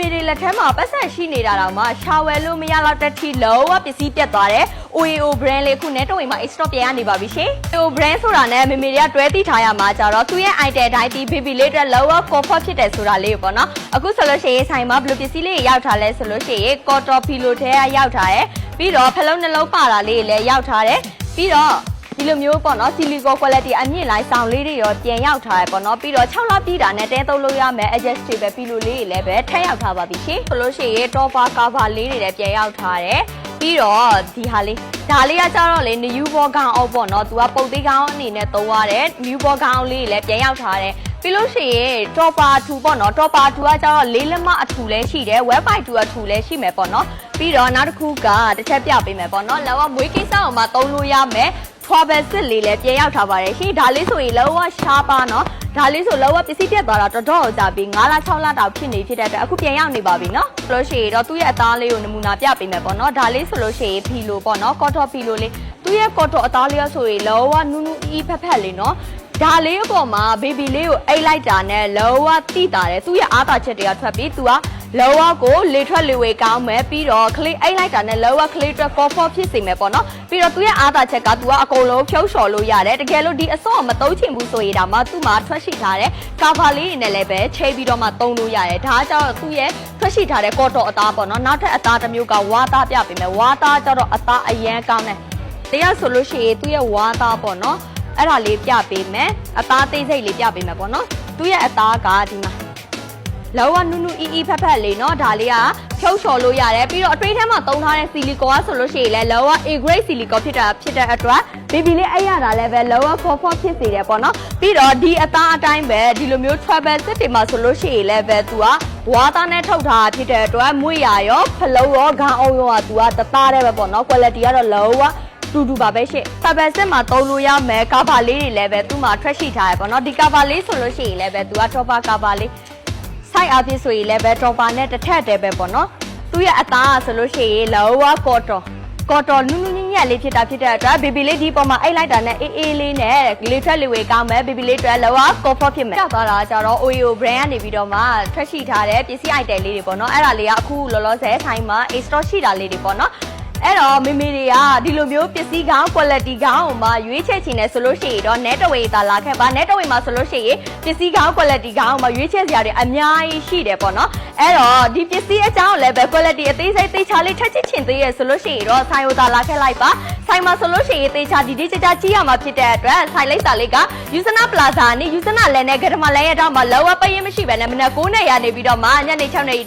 ဒီလက်ထဲမှာပတ်ဆက်ရှိနေတာတော့မှရှာဝယ်လို့မရတော့တဲ့ထိလုံးဝပစ္စည်းပြတ်သွားတယ် OEO brand လေးခုနဲ့တော့အိမ်မှာ stock ပြန်ရနေပါပြီရှင် OEO brand ဆိုတာနဲ့မေမေတွေကတွဲသိထားရမှာကြတော့သူ့ရဲ့ item တိုင်းဒီ baby လေးအတွက်လော comfort ဖြစ်တယ်ဆိုတာလေးပေါ့နော်အခုဆိုလို့ရှိရင်ဆိုင်မှာဘယ်လိုပစ္စည်းလေးရောက်ထားလဲဆိုလို့ရှိရင် cotton pillow ထဲကရောက်ထားတယ်ပြီးတော့ဖလုံးနှလုံးပါတာလေးလည်းရောက်ထားတယ်ပြီးတော့ဒီလိုမျိုးပေါ့နော် silicone quality အမြင့်လိုက်ဆောင်လေးတွေရောပြန်ရောက်ထားရပေါ့နော်ပြီးတော့6လပြည့်တာနဲ့တဲသုံးလို့ရမယ် adjustable pillow လေးတွေလည်းပဲထည့်ရောက်ထားပါပြီရှင်ဆိုလို့ရှိရင် topper cover လေးတွေလည်းပြန်ရောက်ထားတယ်ပြီးတော့ဒီဟာလေးဒါလေးကကြတော့လေ new ball gown အောက်ပေါ့နော်သူကပုတ်သေးကောင်းအနေနဲ့သုံးရတယ် new ball gown လေးတွေလည်းပြန်ရောက်ထားတယ်ပြီးလို့ရှိရင် topper 2ပေါ့နော် topper 2ကကြတော့လေးလက်မအထူလည်းရှိတယ် web by 2အထူလည်းရှိမယ်ပေါ့နော်ပြီးတော့နောက်တစ်ခုကတစ်ချက်ပြပေးမယ်ပေါ့နော်လောကမွေးကိစ္စအောင်မှသုံးလို့ရမယ်travel set လေးလည်းပြန်ရောက်ထားပါတယ်ရှင်ဒါလေးဆိုရင်လောကရှားပါနော်ဒါလေးဆိုလောကပစ္စည်းပြတ်သွားတာတော်တော်ကြာပြီ9လ6လတောင်ဖြစ်နေဖြစ်တဲ့အတွက်အခုပြန်ရောက်နေပါပြီနော်ဆိုလို့ရှိရင်တော့သူ့ရဲ့အသားလေးကိုနမူနာပြပေးမယ်ပေါ့နော်ဒါလေးဆိုလို့ရှိရင်ဖီလိုပေါ့နော် cotton ဖီလိုလေးသူ့ရဲ့ cotton အသားလေးဆိုရင်လောကနူးနူးအီးဖက်ဖက်လေးနော်ဒါလေးအပေါ်မှာ baby လေးကိုအိတ်လိုက်တာနဲ့လောကတိတာတယ်သူ့ရဲ့အားသာချက်တွေကထွက်ပြီးသူကလောကကိုလေထွက်လေဝေကောင်းမယ်ပြီးတော့ကလေးအိတ်လိုက်တာနဲ့လောကကလေးအတွက် comfort ဖြစ်စေမယ်ပေါ့နော်ပြီးတော့သူ့ရဲ့အားသာချက်ကသူကအကုန်လုံးဖြုတ်လျှော်လို့ရတယ်တကယ်လို့ဒီအစောမသုံးချင်ဘူးဆိုရင်ဒါမှသူ့မှာထွက်ရှိထားတဲ့ cover လေးတွေနဲ့လည်းပဲချိန်ပြီးတော့မှသုံးလို့ရတယ်ဒါကကျတော့သူ့ရဲ့ထွက်ရှိထားတဲ့ cotton အသားပေါ့နော်နောက်ထပ်အသားတစ်မျိုးကဝါသားပြပေးမယ်ဝါသားကျတော့အသားအရန်ကောင်းတယ်တရားဆိုလို့ရှိရင်သူ့ရဲ့ဝါသားပေါ့နော်အဲ့ဒါလေးပြပေးမယ်အသားသေးစိတ်လေးပြပေးမယ်ပေါ့နော်သူ့ရဲ့အသားကဒီမှာလောကနူးနူးအီးအီးဖက်ဖက်လေးเนาะဒါလေးကဖြုတ်ချော်လို့ရတယ်ပြီးတော့အတွင်းထဲမှာသုံးထားတဲ့ silicone ဆိုလို့ရှိရင်လည်းလောက A grade silicone ဖြစ်တဲ့အတွက် baby လေးအဲ့ရတာလည်းပဲလောက comfort ဖြစ်စေတယ်ပေါ့နော်ပြီးတော့ဒီအသားအတိုင်းပဲဒီလိုမျိုး travel set တွေမှာဆိုလို့ရှိရင်လည်းပဲသူကဝါသားနဲ့ထုတ်ထားဖြစ်တဲ့အတွက်မွေရရောဖလုံးရောခေါင်းအောင်ရောကသူကတသားတည်းပဲပေါ့နော် quality ကတော့လောကတူပါပဲရှင့်။ cover set မှာသုံးလို့ရမယ် cover လေးတွေလည်းပဲသူ့မှာထွက်ရှိထားရပေါ့နော်ဒီ cover လေးဆိုလို့ရှိရင်လည်းပဲသူက topper cover လေး site အဖြစ်ဆိုရင်လည်းပဲ topper နဲ့တစ်ထက်တည်းပဲပေါ့နော်သူ့ရဲ့အသားဆိုလို့ရှိရင်လောက cotton နူးနူးညံ့ညံ့လေးဖြစ်တဲ့အတွက် baby လေးဒီပေါ်မှာအိတ်လိုက်တာနဲ့အေးအေးလေးနဲ့လေထွက်လေဝေကောင်းမယ် baby လေးအတွက်လောက comfort ဖြစ်မယ်။ကြောက်သွားတာကြတော့ OEO brand ကနေပြီးတော့မှထွက်ရှိထားတဲ့ပစ္စည်း item လေးတွေပေါ့နော်အဲ့ဒါလေးကအခုလောလောဆယ်ဆိုင်မှာ stock ရှိတာလေးတွေပေါ့နော်အဲ့တော့မေမေတွေကဒီလိုမျိုးပစ္စည်းကောင်း quality ကောင်းမှာရွေးချယ်ချင်တယ်ဆိုလို့ရှိရင်တော့ netway သာလာခဲ့ပါ netway မှာဆိုလို့ရှိရင်ပစ္စည်းကောင်း quality ကောင်းမှာရွေးချယ်စရာတွေအများကြီးရှိတယ်ပေါ့နော်အဲ့တော့ဒီပစ္စည်းအကြောင်းလည်းပဲ quality အသေးစိတ်သေချာလေးထက်ချစ်ချင်သေးရဆိုလို့ရှိရင်တော့ဆိုင်ဝသာလာခဲ့လိုက်ပါဆိုင်မှာဆိုလို့ရှိရင်သေချာဒီကြကြကြည့်ရမှာဖြစ်တဲ့အတွက်ဆိုင်လိပ်စာလေးက Usana Plaza နဲ့ Usana လန်နဲ့ဂရမလန်ရဲ့တော့မှာလောဝပရင်မရှိပဲနဲ့မနက်9:00 ရနေပြီးတော့မှညနေ6:00